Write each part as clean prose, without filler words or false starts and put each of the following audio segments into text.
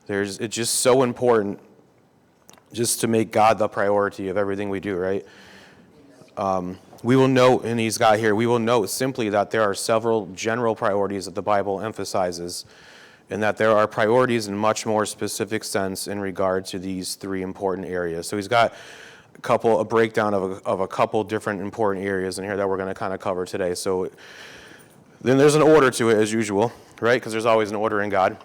It's just so important just to make God the priority of everything we do, right? We will note, and he's got here, we will note simply that there are several general priorities that the Bible emphasizes, and that there are priorities in much more specific sense in regard to these three important areas. So he's got a breakdown of a couple different important areas in here that we're going to kind of cover today. So then there's an order to it as usual, right? Because there's always an order in God.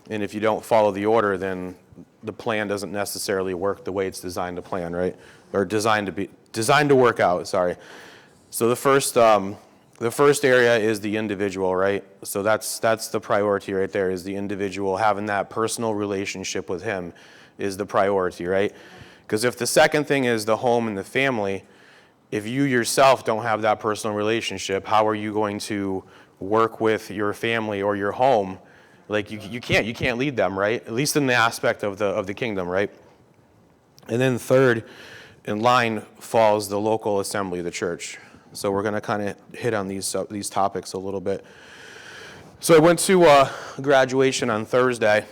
And if you don't follow the order, then the plan doesn't necessarily work the way it's designed to plan, right? Or designed to work out, sorry. So the first area is the individual, right? So that's the priority right there, is the individual. Having that personal relationship with him is the priority, right? Because if the second thing is the home and the family, if you yourself don't have that personal relationship, how are you going to work with your family or your home? Like you can't lead them, right? At least in the aspect of the kingdom, right? And then third in line falls the local assembly, the church. So we're going to kind of hit on these topics a little bit. So I went to graduation on Thursday,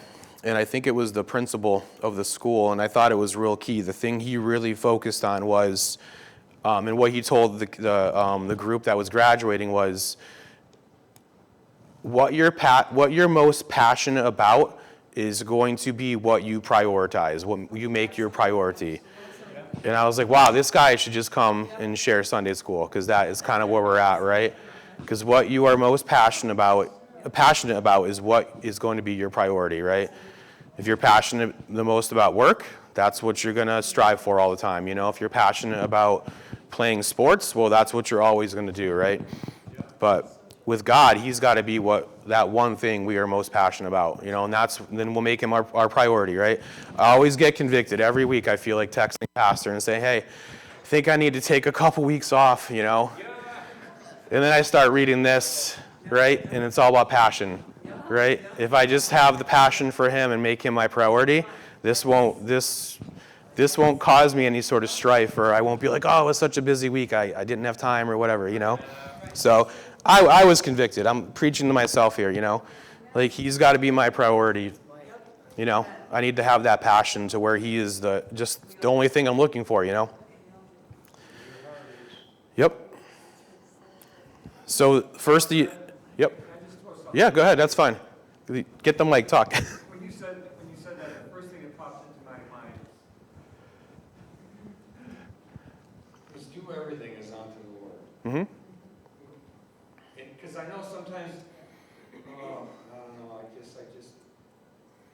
and I think it was the principal of the school, and I thought it was real key. The thing he really focused on was, and what he told the group that was graduating was, what you're most passionate about is going to be what you prioritize, what you make your priority. And I was like, wow, this guy should just come and share Sunday school, because that is kind of where we're at, right? Because what you are most passionate about is what is going to be your priority, right? If you're passionate the most about work, that's what you're going to strive for all the time. You know, if you're passionate about playing sports, well, that's what you're always going to do, right? But with God, he's got to be that one thing we are most passionate about, you know, and then we'll make him our priority, right? I always get convicted every week. I feel like texting pastor and say, hey, I think I need to take a couple weeks off, you know? And then I start reading this, right? And it's all about passion, right? If I just have the passion for him and make him my priority, this won't cause me any sort of strife, or I won't be like, oh, it was such a busy week, I didn't have time or whatever, you know? So I was convicted. I'm preaching to myself here, you know? Like, he's got to be my priority, you know? I need to have that passion to where he is just the only thing I'm looking for, you know? Yep. So first yep. Yeah, go ahead. That's fine. Get the mic. Talk. When you said that, the first thing that popped into my mind was do everything as unto the Lord. Mm-hmm. Because I know sometimes, I don't know,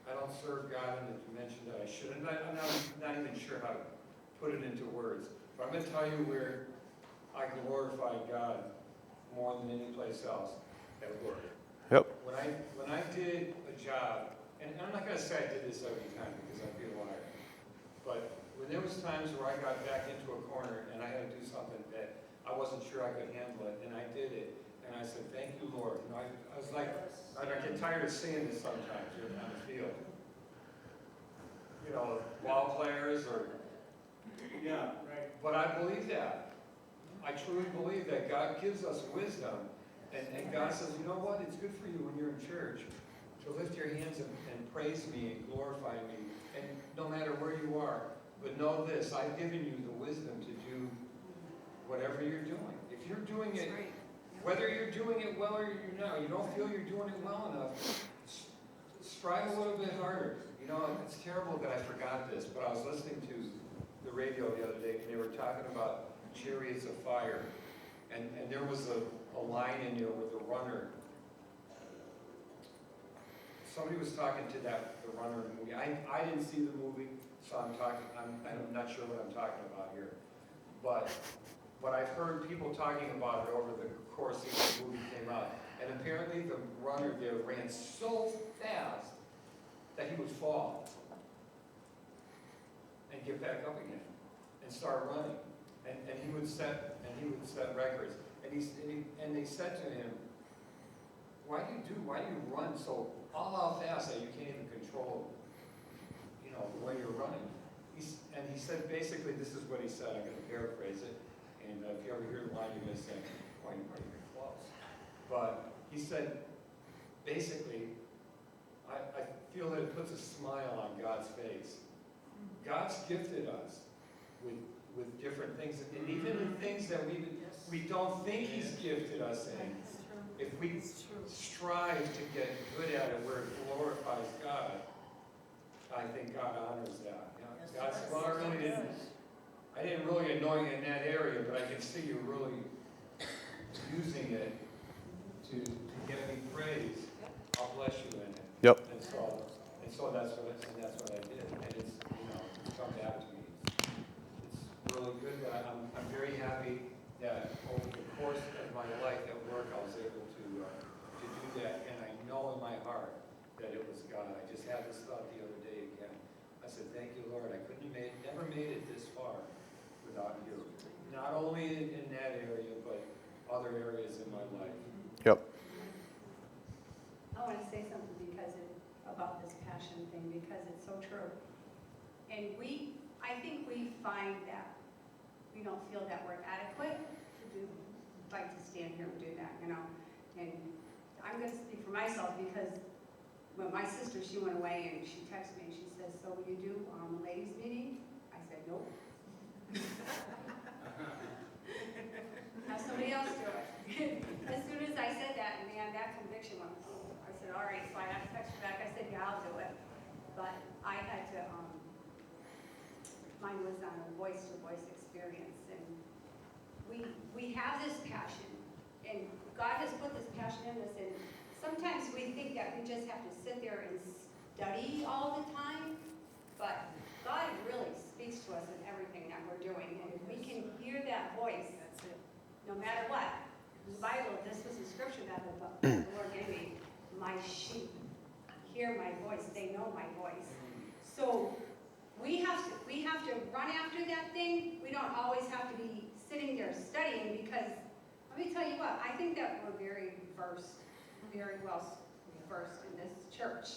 I don't serve God in the dimension that I should. And I'm not even sure how to put it into words. But I'm going to tell you where I glorify God more than any place else, at work. Yep. When I did a job, and I'm not going to say I did this every time because I'd be a liar, but when there was times where I got back into a corner and I had to do something that I wasn't sure I could handle it, and I did it, and I said, thank you, Lord. You know, I was like, I get tired of saying this sometimes on the field. You know, ball players or, yeah, right. But I believe that. I truly believe that God gives us wisdom, and God says, you know what, it's good for you when you're in church to lift your hands and praise me and glorify me, and no matter where you are, but know this, I've given you the wisdom to do whatever you're doing. If you're doing it, whether you're doing it well or you're not, you don't feel you're doing it well enough, strive a little bit harder. You know, it's terrible that I forgot this, but I was listening to the radio the other day, and they were talking about chariots of fire, and there was a line in there with the runner. Somebody was talking to the runner in the movie. I didn't see the movie, so I'm not sure what I'm talking about here. But I've heard people talking about it over the course of the movie came out. And apparently the runner there ran so fast that he would fall and get back up again and start running. And he would set records. And they said to him, why do you run so all out fast that you can't even control, you know, the way you're running? And he said, basically, this is what he said. I'm going to paraphrase it. And if you ever hear the line, you're going to say, why are you close? But he said, basically, I feel that it puts a smile God's face. God's gifted us with different things, and even in things that we don't think he's gifted us in. If we strive to get good at it where it glorifies God, I think God honors that. God said, well, I didn't really anoint you in that area, but I can see you really using it to get me praise. I'll bless you in it. Yep. And so that's what I did. And it's, it's come back to me. It's really good. I'm very happy that over the course of my life at work, I was able to do that. And I know in my heart that it was God. I just had this thought the other day again. I said, thank you, Lord. I never made it this far without you. Not only in that area, but other areas in my life. Yep. I want to say something about this passion thing, because it's so true. And I think we find that we don't feel that we're adequate to stand here and do that, And I'm going to speak for myself, because when my sister, she went away and she texted me and she says, so will you do a ladies meeting? I said, nope. Have somebody else do it. As soon as I said that, man, that conviction went, I said, all right, so I had to text her back. I said, yeah, I'll do it. But I had to, mine was on a voice-to-voice experience. And we have this passion, and God has put this passion in us. And sometimes we think that we just have to sit there and study all the time, but God really speaks to us in everything that we're doing. And if we can hear that voice, no matter what. The Bible, this was a scripture that the Lord gave me. My sheep hear my voice. They know my voice. So we have to run after that thing. We don't always have to be sitting there studying, because let me tell you what, I think that we're very well versed in this church.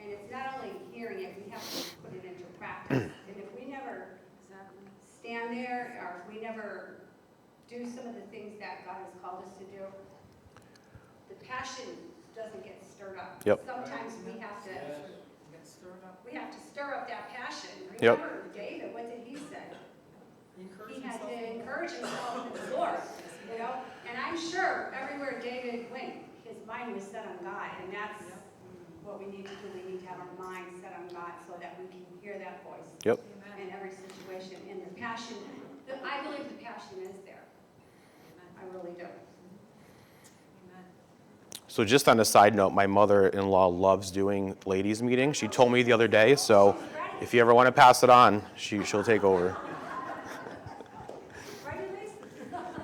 And it's not only hearing it, we have to put it into practice. And if we never stand there, or if we never do some of the things that God has called us to do, the passion doesn't get stirred up. Yep. Sometimes we have to stir up that passion. Yep. Remember David, what did he say? He had to encourage himself in the Lord, And I'm sure everywhere David went, his mind was set on God, and that's what we need to do. We need to have our mind set on God so that we can hear that voice. Yep. In every situation. And the passion, I believe the passion is there. I really do. So just on a side note, my mother-in-law loves doing ladies' meetings. She told me the other day, so if you ever want to pass it on, she'll take over.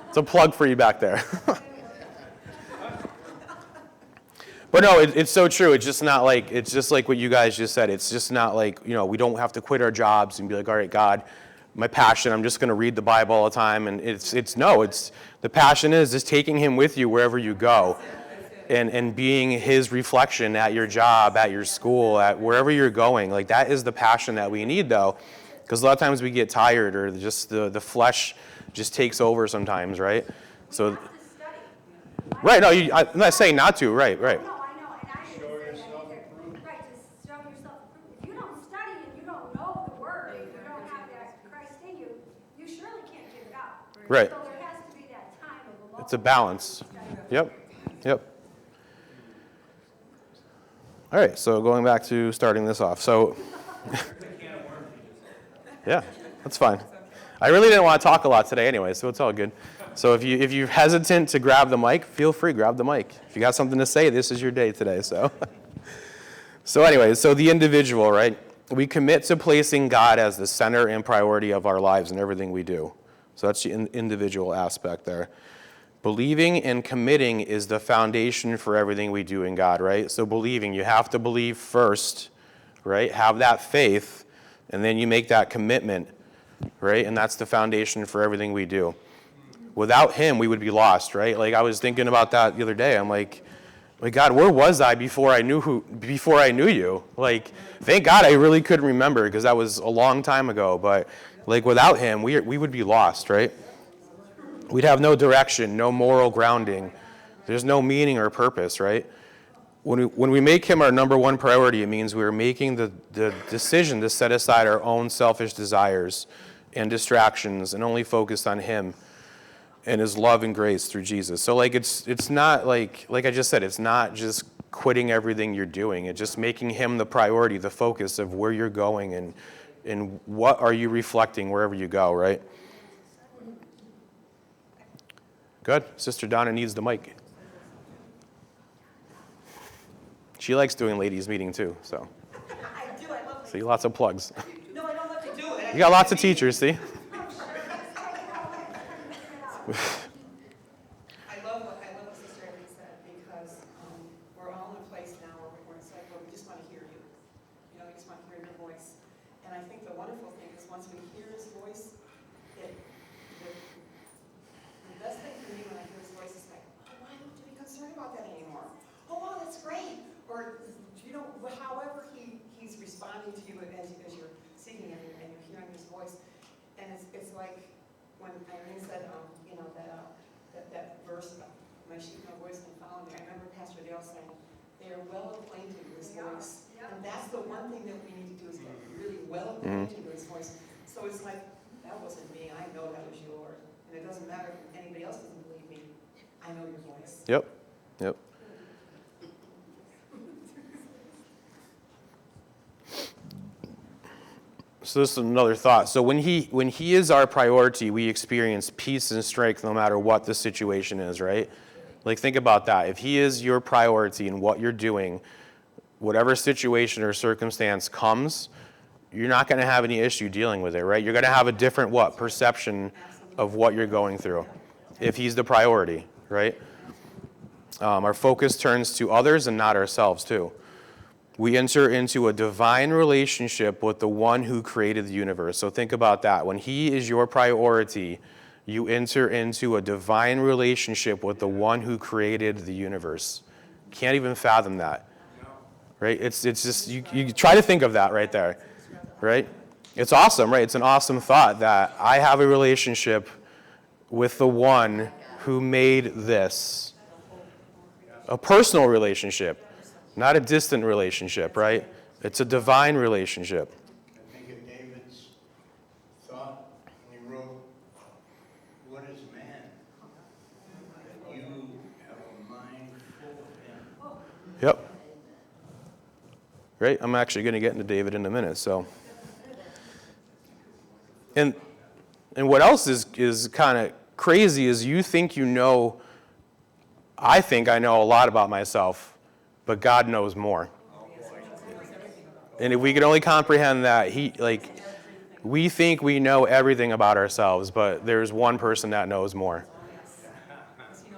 It's a plug for you back there. But no, it's so true. It's just like what you guys just said. It's just not like, we don't have to quit our jobs and be like, all right, God, my passion, I'm just going to read the Bible all the time. And the passion is just taking him with you wherever you go, and being his reflection at your job, at your school, at wherever you're going. Like, that is the passion that we need, though, because a lot of times we get tired, or just the flesh just takes over sometimes, right? So, right, no, I'm not saying not to, right. No, I know, and I didn't say that either. Right, to show yourself approved. If you don't study and you don't know the word, and you don't have that Christ in you, you surely can't give it out. Right. So there has to be that time of alone. It's a balance. Yep. All right, so going back to starting this off. So, yeah, that's fine. I really didn't want to talk a lot today anyway, so it's all good. So if you're hesitant to grab the mic, feel free, grab the mic. If you got something to say, this is your day today. So anyway, so the individual, right? We commit to placing God as the center and priority of our lives and everything we do. So that's the individual aspect there. Believing and committing is the foundation for everything we do in God, right? So believing, you have to believe first, right? Have that faith, and then you make that commitment, right? And that's the foundation for everything we do. Without him, we would be lost, right? Like, I was thinking about that the other day. I'm like, God, where was I before I knew you? Like, thank God I really couldn't remember, because that was a long time ago. But like, without him, we would be lost, right? We'd have no direction, no moral grounding. There's no meaning or purpose, right? when we make him our number one priority, it means we're making the decision to set aside our own selfish desires and distractions and only focus on him and his love and grace through Jesus. So like it's not like I just said, it's not just quitting everything you're doing. It's just making him the priority, the focus of where you're going and what are you reflecting wherever you go, right? Good. Sister Donna needs the mic. She likes doing ladies' meeting too, so. I do, I love See, lots of plugs. No, I don't love to do it. You got lots of teachers, see? I love what Sister Eileen said, because we're all in a place now where it's like, well, we just want to hear you. You know, we just want to hear your voice. And I think the wonderful thing is once we hear his voice, the best thing for me when I hear his voice is like, oh, why don't you be concerned about that anymore? Oh, wow, that's great. Or, you know, however he's responding to you as you're seeking him and you're hearing his voice. And it's like when Irene said, you know, that verse, my sheep know voice and follow me. I remember Pastor Dale saying, they are well acquainted with his voice. And that's the one thing that we need to do is get really well acquainted with his voice. So it's like, that wasn't me. I know that was your Lord. And it doesn't matter if anybody else doesn't believe me. I know your voice. Yep. So this is another thought. So when he is our priority, we experience peace and strength no matter what the situation is, right? Like think about that. If he is your priority in what you're doing, whatever situation or circumstance comes, you're not going to have any issue dealing with it, right? You're going to have a different perception of what you're going through if he's the priority, right? Our focus turns to others and not ourselves too. We enter into a divine relationship with the one who created the universe. So think about that. When he is your priority, you enter into a divine relationship with the one who created the universe. Can't even fathom that, right? It's just, you try to think of that right there, right? It's awesome, right? It's an awesome thought that I have a relationship with the one who made this. A personal relationship. Not a distant relationship, right? It's a divine relationship. I think of David's thought when he wrote, "What is man that you have a mind full of him?" Yep. Right? I'm actually going to get into David in a minute, so. And what else is kind of crazy is you think you know, I think I know a lot about myself. But God knows more. And if we could only comprehend that, we think we know everything about ourselves, but there's one person that knows more.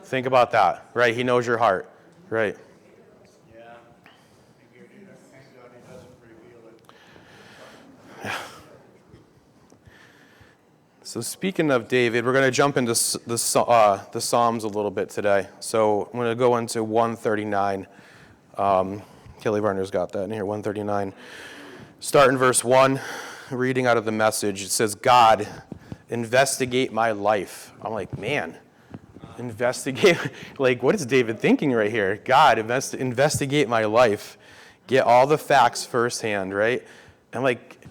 Think about that, right? He knows your heart, right? Yeah. Thank God he doesn't reveal it. So speaking of David, we're going to jump into the Psalms a little bit today. So I'm going to go into 139. Kelly Varner's got that in here, 139. Start in verse 1, reading out of the Message. It says, God, investigate my life. I'm like, man, investigate? Like, what is David thinking right here? God, investigate my life. Get all the facts firsthand, right? I'm like,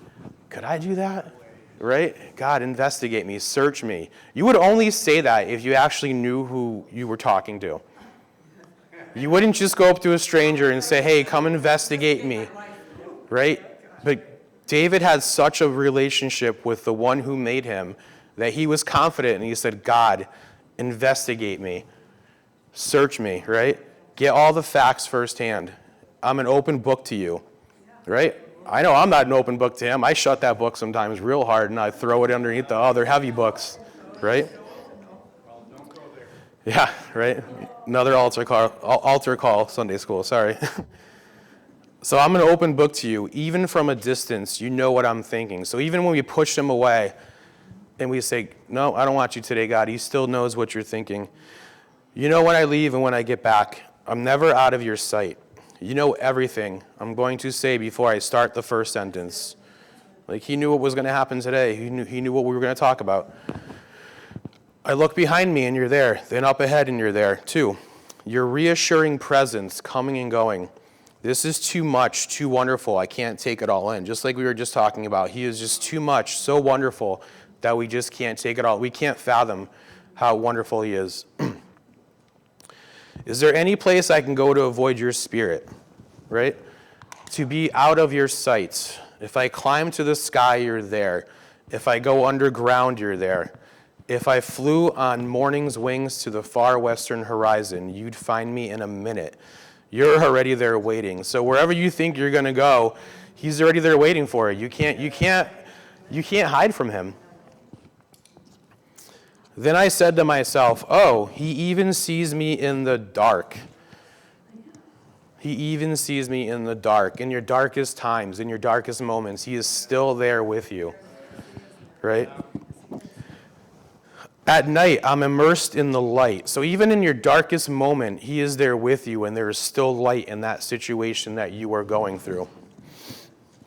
could I do that? Right? God, investigate me, search me. You would only say that if you actually knew who you were talking to. You wouldn't just go up to a stranger and say, hey, come investigate me, right? But David had such a relationship with the one who made him that he was confident and he said, God, investigate me, search me, right? Get all the facts firsthand. I'm an open book to you, right? I know I'm not an open book to him. I shut that book sometimes real hard and I throw it underneath the other heavy books, right? Yeah, right? Another altar call, Sunday school, sorry. So I'm an open book to you. Even from a distance, you know what I'm thinking. So even when we push him away and we say, no, I don't want you today, God, he still knows what you're thinking. You know when I leave and when I get back. I'm never out of your sight. You know everything I'm going to say before I start the first sentence. Like he knew what was going to happen today. He knew what we were going to talk about. I look behind me and you're there, then up ahead and you're there too. your reassuring presence coming and going. This is too much, too wonderful. I can't take it all in. Just like we were just talking about, he is just too much, so wonderful that we just can't take it all. We can't fathom how wonderful he is. Is there any place I can go to avoid your spirit, right? To be out of your sight. If I climb to the sky, you're there. If I go underground, you're there. If I flew on morning's wings to the far western horizon, you'd find me in a minute. You're already there waiting. So wherever you think you're going to go, he's already there waiting for you. You can't hide from him. Then I said to myself, oh, he even sees me in the dark. He even sees me in the dark. In your darkest times, in your darkest moments, he is still there with you. Right? At night, I'm immersed in the light. So even in your darkest moment, he is there with you, and there is still light in that situation that you are going through.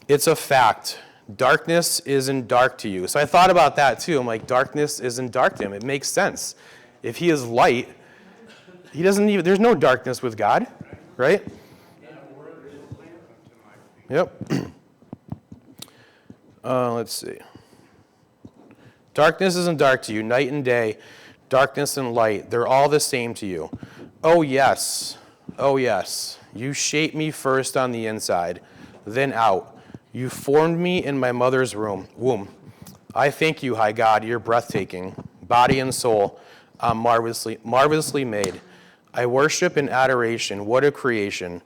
It's a fact. Darkness isn't dark to you. So I thought about that too. I'm like, darkness isn't dark to him. It makes sense. If he is light, he doesn't even, there's no darkness with God, right? Yep. Let's see. Darkness isn't dark to you. Night and day, darkness and light, they're all the same to you. Oh yes. Oh yes. You shaped me first on the inside, then out. You formed me in my mother's womb. I thank you, high God, you're breathtaking. Body and soul, I'm marvelously made. I worship in adoration. What a creation.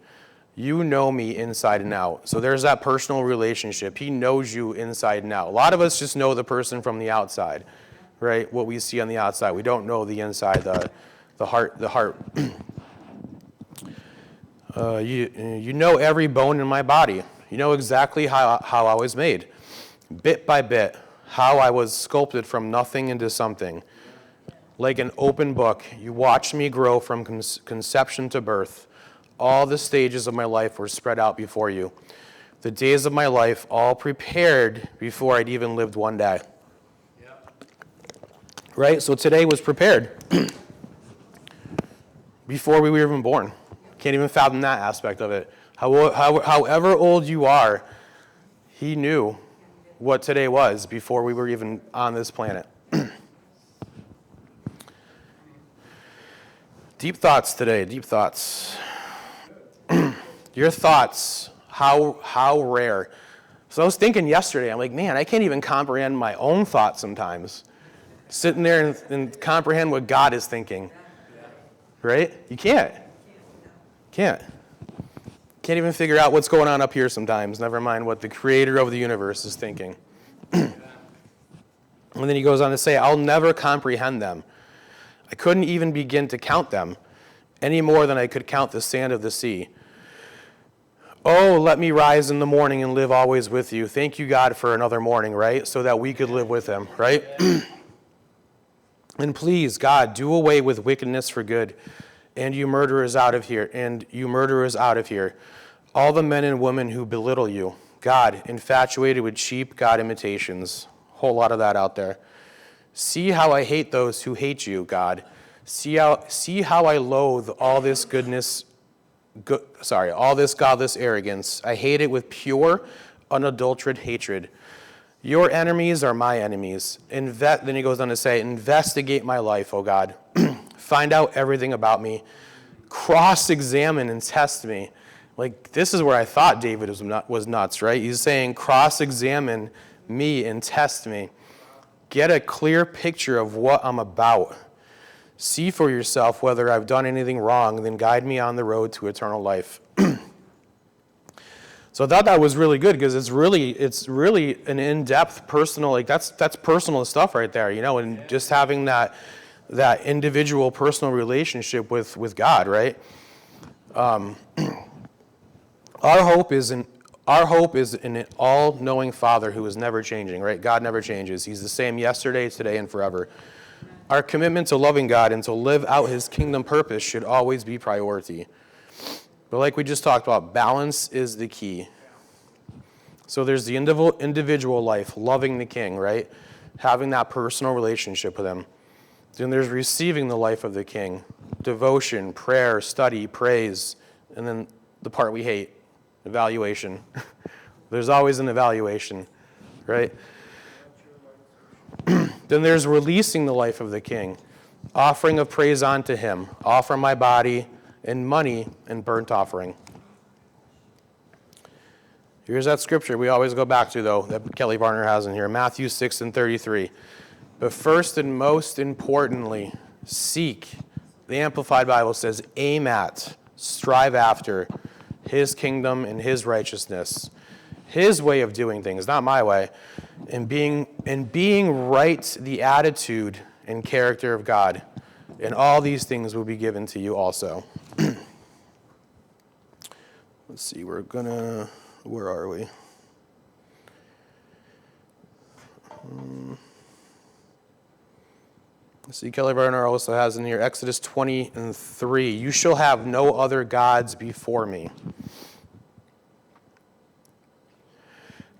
You know me inside and out. So there's that personal relationship. He knows you inside and out. A lot of us just know the person from the outside, right? What we see on the outside. We don't know the inside, the heart. You know every bone in my body. You know exactly how I was made, bit by bit, how I was sculpted from nothing into something. Like an open book, you watched me grow from conception to birth. All the stages of my life were spread out before you. The days of my life all prepared before I'd even lived one day. Yeah. Right? So today was prepared before we were even born. Can't even fathom that aspect of it. However old you are, he knew what today was before we were even on this planet. Deep thoughts today, deep thoughts. Your thoughts, how rare. So I was thinking yesterday, I'm like, man, I can't even comprehend my own thoughts sometimes. Sitting there and comprehend what God is thinking. Right? You can't. Can't even figure out what's going on up here sometimes, never mind what the creator of the universe is thinking. And then he goes on to say, I'll never comprehend them. I couldn't even begin to count them, any more than I could count the sand of the sea. Oh, let me rise in the morning and live always with you. Thank you, God, for another morning, right? So that we could live with him, right? And please, God, do away with wickedness for good. And you murderers out of here. All the men and women who belittle you. God, infatuated with cheap God imitations. Whole lot of that out there. See how I hate those who hate you, God. See how I loathe all this all this godless arrogance. I hate it with pure, unadulterated hatred. Your enemies are my enemies. Then he goes on to say, investigate my life, O God. Find out everything about me. Cross-examine and test me. Like, this is where I thought David was nuts, right? He's saying, cross-examine me and test me. Get a clear picture of what I'm about. See for yourself whether I've done anything wrong, then guide me on the road to eternal life. So I thought that was really good because it's really an in-depth personal, like that's personal stuff right there, you know, and just having that individual personal relationship with God, right? Our hope is in an all-knowing Father who is never changing, right? God never changes. He's the same yesterday, today, and forever. Our commitment to loving God and to live out his kingdom purpose should always be priority. But like we just talked about, balance is the key. So there's the individual life, loving the King, right? Having that personal relationship with him. Then there's receiving the life of the King, devotion, prayer, study, praise, and then the part we hate, evaluation. There's always an evaluation, right? Then there's releasing the life of the king, offering of praise unto him, offer my body and money and burnt offering. Here's that scripture we always go back to, though, that Kelly Varner has in here, Matthew 6:33. But first and most importantly, seek. The Amplified Bible says, aim at, strive after his kingdom and his righteousness, his way of doing things, not my way, and being right the attitude and character of God. And all these things will be given to you also. Let's see, where are we? Let's see, Kelly Varner also has in here, Exodus 20:3. You shall have no other gods before me.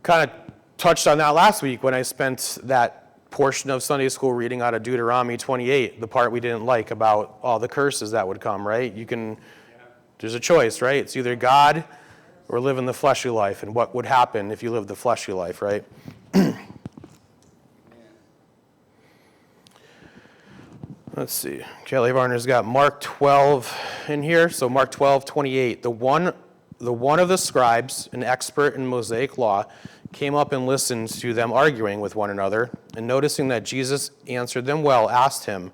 Kind of touched on that last week when I spent that portion of Sunday school reading out of Deuteronomy 28, the part we didn't like about all the curses that would come, right? There's a choice, right? It's either God or living the fleshly life, and what would happen if you lived the fleshly life, right? Let's see. Kelly Varner's got Mark 12 in here. So Mark 12:28. The one of the scribes, an expert in Mosaic law, came up and listened to them arguing with one another, and noticing that Jesus answered them well, asked him,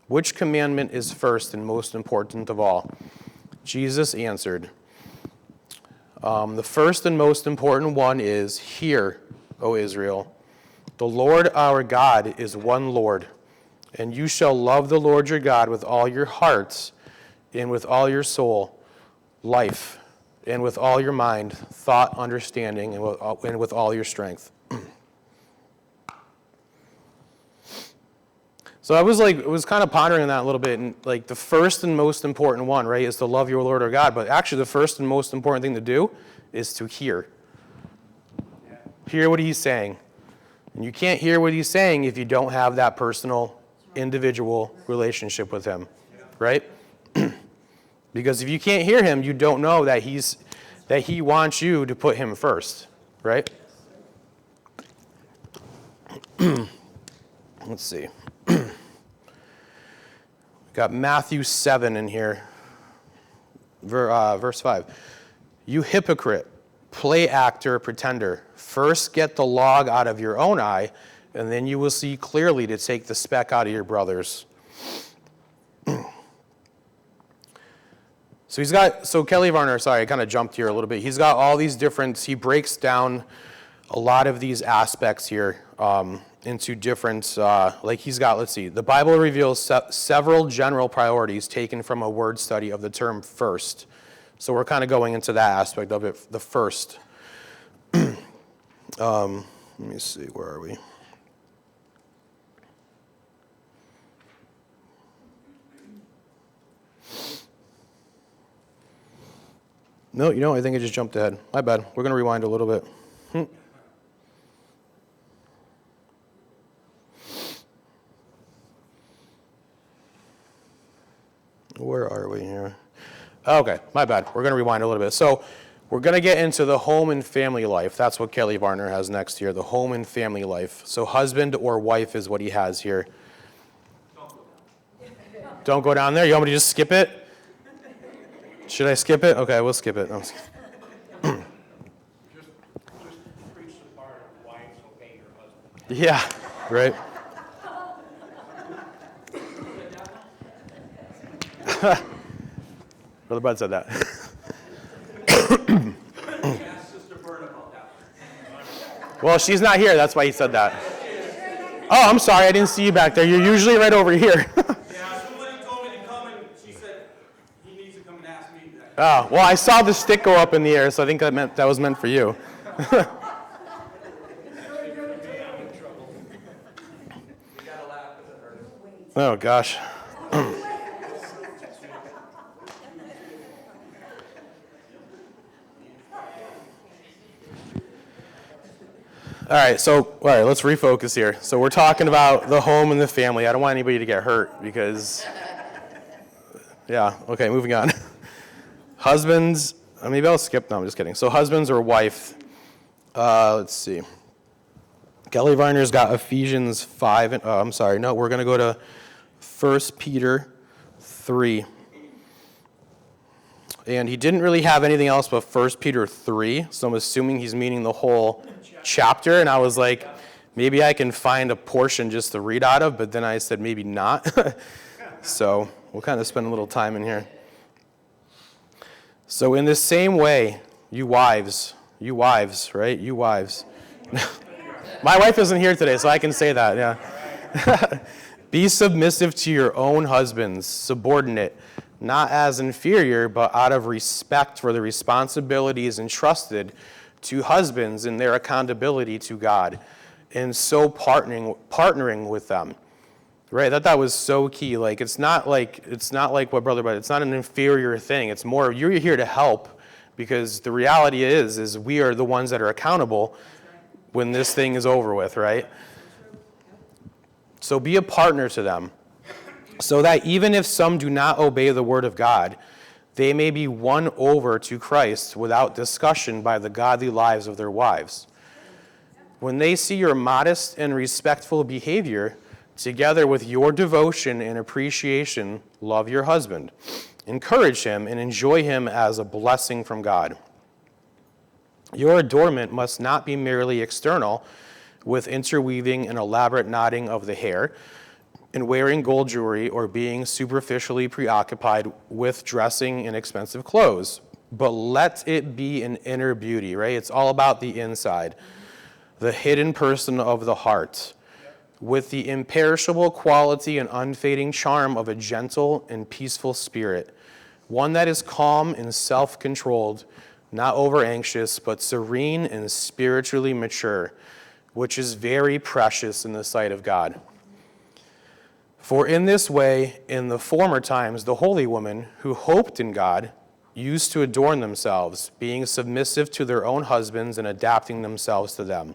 which commandment is first and most important of all? Jesus answered, the first and most important one is, hear, O Israel, the Lord our God is one Lord, and you shall love the Lord your God with all your heart and with all your soul, life, and with all your mind, thought, understanding, and with all your strength. So I was kind of pondering on that a little bit, and like the first and most important one, right, is to love your Lord or God. But actually, the first and most important thing to do is to hear. Hear what he's saying. And you can't hear what he's saying if you don't have that personal, individual relationship with him, right? Because if you can't hear him, you don't know that he wants you to put him first, right? Let's see. Got Matthew 7 in here, verse 5. You hypocrite, play actor, pretender. First get the log out of your own eye, and then you will see clearly to take the speck out of your brother's. So Kelly Varner, sorry, I kind of jumped here a little bit. He's got all these he breaks down a lot of these aspects here into different, like he's got, let's see, the Bible reveals several general priorities taken from a word study of the term first. So we're kind of going into that aspect of it, the first. Let me see, where are we? No, I think I just jumped ahead. My bad. We're going to rewind a little bit. Where are we here? Okay, my bad. We're going to rewind a little bit. So we're going to get into the home and family life. That's what Kelly Varner has next here, the home and family life. So husband or wife is what he has here. Don't go down there. You want me to just skip it? Should I skip it? Okay, we'll skip it. Just preach the part of wives obey your husband. Yeah, right. Brother Bud said that. Ask Sister Bert about that. Well, she's not here. That's why he said that. Oh, I'm sorry. I didn't see you back there. You're usually right over here. Yeah, somebody told me to come and she said he needs to come and ask me that. Oh, well, I saw the stick go up in the air, so I think that was meant for you. We gotta laugh because it hurts. Oh, gosh. All right, let's refocus here. So we're talking about the home and the family. I don't want anybody to get hurt because Yeah, okay, moving on. Husbands, maybe I'll skip, no, I'm just kidding. So husbands or wife, let's see. Kelly Viner's got Ephesians 5, we're going to go to 1 Peter 3. And he didn't really have anything else but 1 Peter 3, so I'm assuming he's meaning the whole chapter, and I was like, maybe I can find a portion just to read out of, but then I said maybe not. So we'll kind of spend a little time in here. So in the same way, you wives, right? You wives. My wife isn't here today, so I can say that, yeah. Be submissive to your own husbands, subordinate, not as inferior, but out of respect for the responsibilities entrusted to husbands and their accountability to God, and so partnering with them. Right, that was so key. Like it's not like what Brother Bud. It's not an inferior thing. It's more you're here to help, because the reality is we are the ones that are accountable when this thing is over with, right? So be a partner to them, so that even if some do not obey the word of God, they may be won over to Christ without discussion by the godly lives of their wives. When they see your modest and respectful behavior, together with your devotion and appreciation, love your husband. Encourage him and enjoy him as a blessing from God. Your adornment must not be merely external, with interweaving and elaborate knotting of the hair, and wearing gold jewelry, or being superficially preoccupied with dressing in expensive clothes. But let it be an inner beauty, right? It's all about the inside, the hidden person of the heart, with the imperishable quality and unfading charm of a gentle and peaceful spirit, one that is calm and self-controlled, not over-anxious, but serene and spiritually mature, which is very precious in the sight of God. For in this way, in the former times, the holy women who hoped in God used to adorn themselves, being submissive to their own husbands and adapting themselves to them.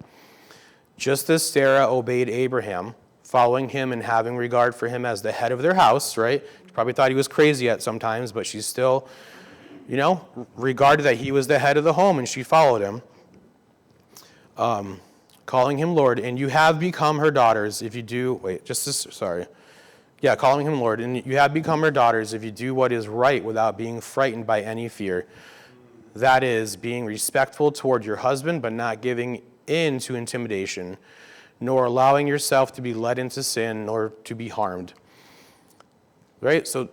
Just as Sarah obeyed Abraham, following him and having regard for him as the head of their house, right? She probably thought he was crazy at some times, but she still, regarded that he was the head of the home, and she followed him, calling him Lord. And you have become her daughters if you do, calling him Lord. And you have become her daughters if you do what is right without being frightened by any fear. That is, being respectful toward your husband, but not giving into intimidation, nor allowing yourself to be led into sin, nor to be harmed. Right? So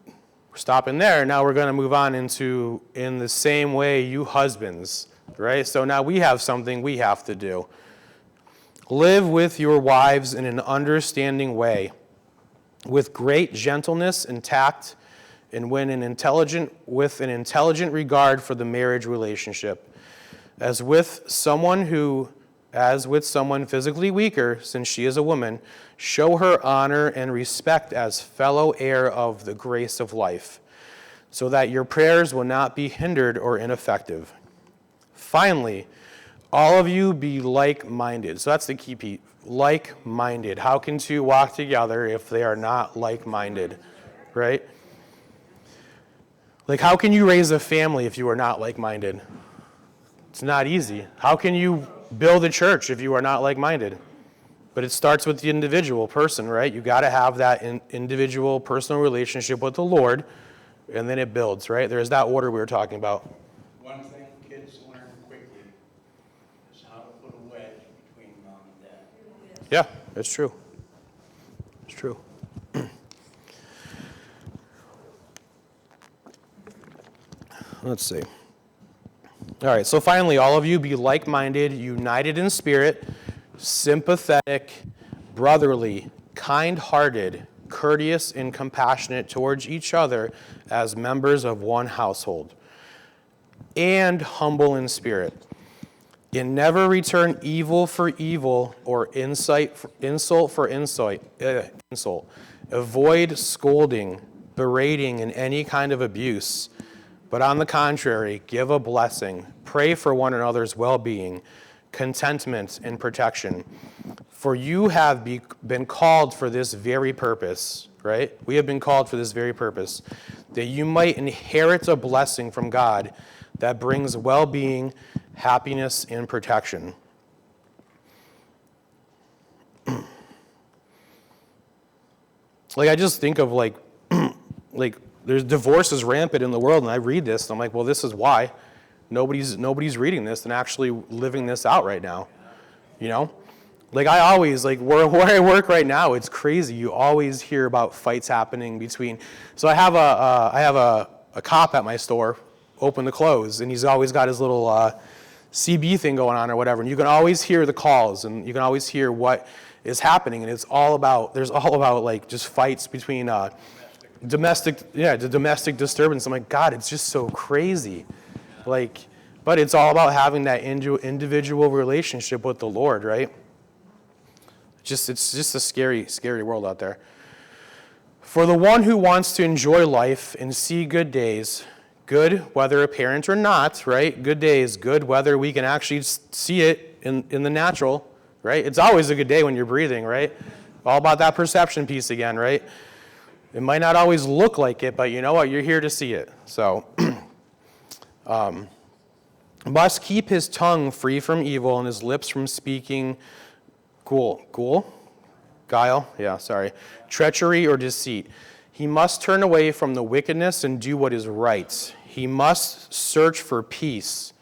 we're stopping there. Now we're going to move on into, in the same way, you husbands. Right? So now we have something we have to do. Live with your wives in an understanding way, with great gentleness and tact, and with an intelligent regard for the marriage relationship. As with someone physically weaker, since she is a woman, show her honor and respect as fellow heir of the grace of life, so that your prayers will not be hindered or ineffective. Finally, all of you be like-minded. So that's the key piece. Like-minded. How can two walk together if they are not like-minded? Right? Like, how can you raise a family if you are not like-minded? It's not easy. How can you build a church if you are not like-minded? But it starts with the individual person, right? You got to have that individual personal relationship with the Lord, and then it builds, right? There's that order we were talking about. One thing kids learn quickly is how to put a wedge between mom and dad. Yeah, it's true. It's true. Let's see. All right, so finally, all of you be like-minded, united in spirit, sympathetic, brotherly, kind-hearted, courteous, and compassionate towards each other as members of one household, and humble in spirit. And never return evil for evil or insult for insult. Avoid scolding, berating, and any kind of abuse. But on the contrary, give a blessing. Pray for one another's well-being, contentment, and protection. For you have been called for this very purpose, right? We have been called for this very purpose, that you might inherit a blessing from God that brings well-being, happiness, and protection. Like, I just think of like there's divorce is rampant in the world, and I read this, and I'm like, well, this is why nobody's reading this and actually living this out right now, you know? Like, I always, like, where I work right now, it's crazy. You always hear about fights happening between, so I have a cop at my store, open to close, and he's always got his little CB thing going on or whatever, and you can always hear the calls, and you can always hear what is happening, and there's all about like just fights between domestic disturbance. I'm like, God, it's just so crazy. Like, but it's all about having that individual relationship with the Lord, right? It's just a scary, scary world out there. For the one who wants to enjoy life and see good days, good whether apparent or not, right? Good days, good whether we can actually see it in the natural, right? It's always a good day when you're breathing, right? All about that perception piece again, right? It might not always look like it, but you know what? You're here to see it. So, must keep his tongue free from evil and his lips from speaking guile, treachery or deceit. He must turn away from the wickedness and do what is right. He must search for peace.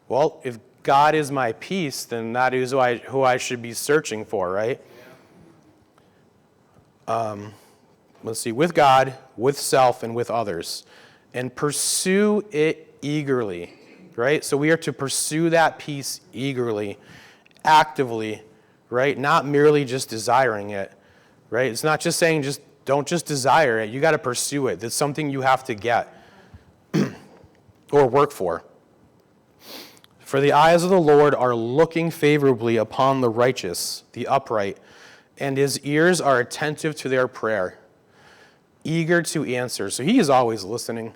Well, if God is my peace, then that is who I should be searching for, right? Let's see, with God, with self, and with others. And pursue it eagerly, right? So we are to pursue that peace eagerly, actively, right? Not merely just desiring it, right? It's not just saying don't just desire it. You got to pursue it. That's something you have to get or work for. For the eyes of the Lord are looking favorably upon the righteous, the upright, and his ears are attentive to their prayer, eager to answer. So he is always listening.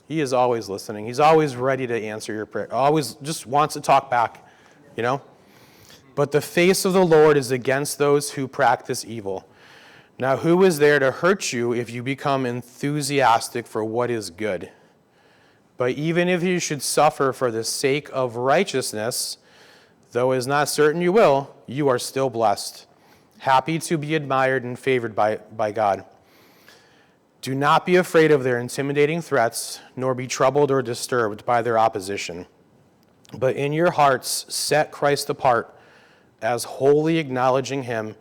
He is always listening. He's always ready to answer your prayer. Always just wants to talk back, you know? But the face of the Lord is against those who practice evil. Now, who is there to hurt you if you become enthusiastic for what is good? But even if you should suffer for the sake of righteousness, though it is not certain you will, you are still blessed, happy to be admired and favored by God. Do not be afraid of their intimidating threats, nor be troubled or disturbed by their opposition. But in your hearts set Christ apart as wholly acknowledging him,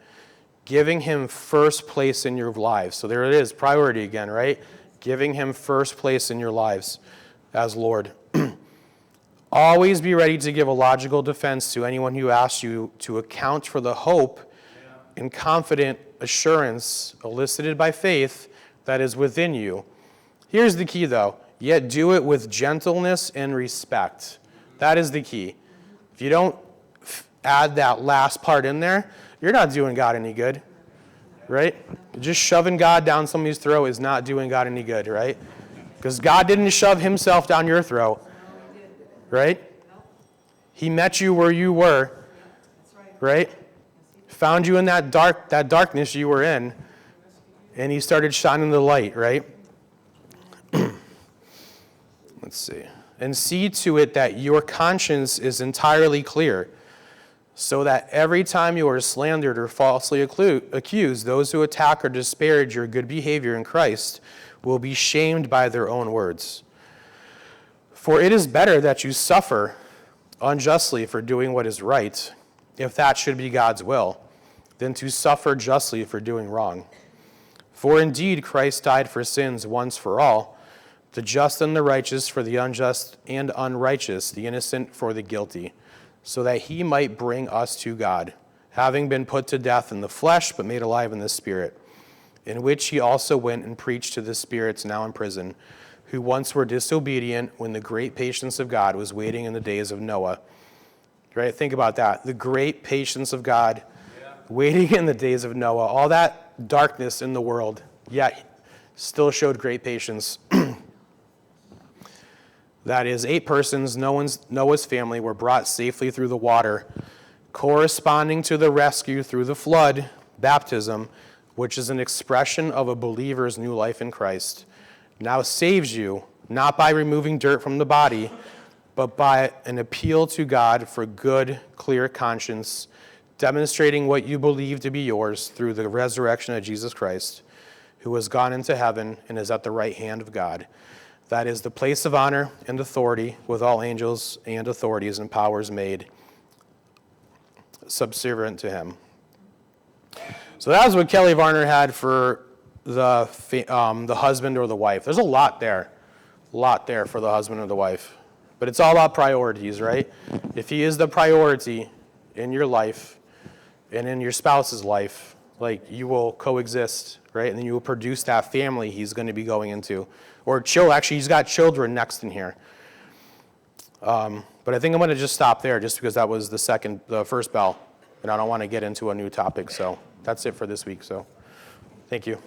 giving him first place in your lives. So there it is, priority again, right? Giving him first place in your lives as Lord. Always be ready to give a logical defense to anyone who asks you to account for the hope and confident assurance elicited by faith that is within you. Here's the key, though. Yet do it with gentleness and respect. That is the key. If you don't add that last part in there, you're not doing God any good, right? Just shoving God down somebody's throat is not doing God any good, right? Because God didn't shove himself down your throat, right? He met you where you were, right? Found you in that darkness you were in, and he started shining the light, right? Let's see. And see to it that your conscience is entirely clear, so that every time you are slandered or falsely accused, those who attack or disparage your good behavior in Christ will be shamed by their own words. For it is better that you suffer unjustly for doing what is right, if that should be God's will, than to suffer justly for doing wrong. For indeed Christ died for sins once for all, the just and the righteous for the unjust and unrighteous, the innocent for the guilty, so that he might bring us to God, having been put to death in the flesh, but made alive in the Spirit, in which he also went and preached to the spirits now in prison, who once were disobedient when the great patience of God was waiting in the days of Noah. Right? Think about that. The great patience of God waiting in the days of Noah. All that darkness in the world, yet still showed great patience. That is, 8 persons, Noah's family, were brought safely through the water, corresponding to the rescue through the flood, baptism, which is an expression of a believer's new life in Christ. now saves you, not by removing dirt from the body, but by an appeal to God for good, clear conscience, demonstrating what you believe to be yours through the resurrection of Jesus Christ, who has gone into heaven and is at the right hand of God. That is the place of honor and authority, with all angels and authorities and powers made subservient to him. So that was what Kelly Varner had for the husband or the wife. There's a lot there for the husband or the wife. But it's all about priorities, right? If he is the priority in your life and in your spouse's life, like, you will coexist, right? And then you will produce that family he's going to be going into. Or actually, he's got children next in here. But I think I'm going to just stop there, just because that was the first bell, and I don't want to get into a new topic. So that's it for this week. So thank you.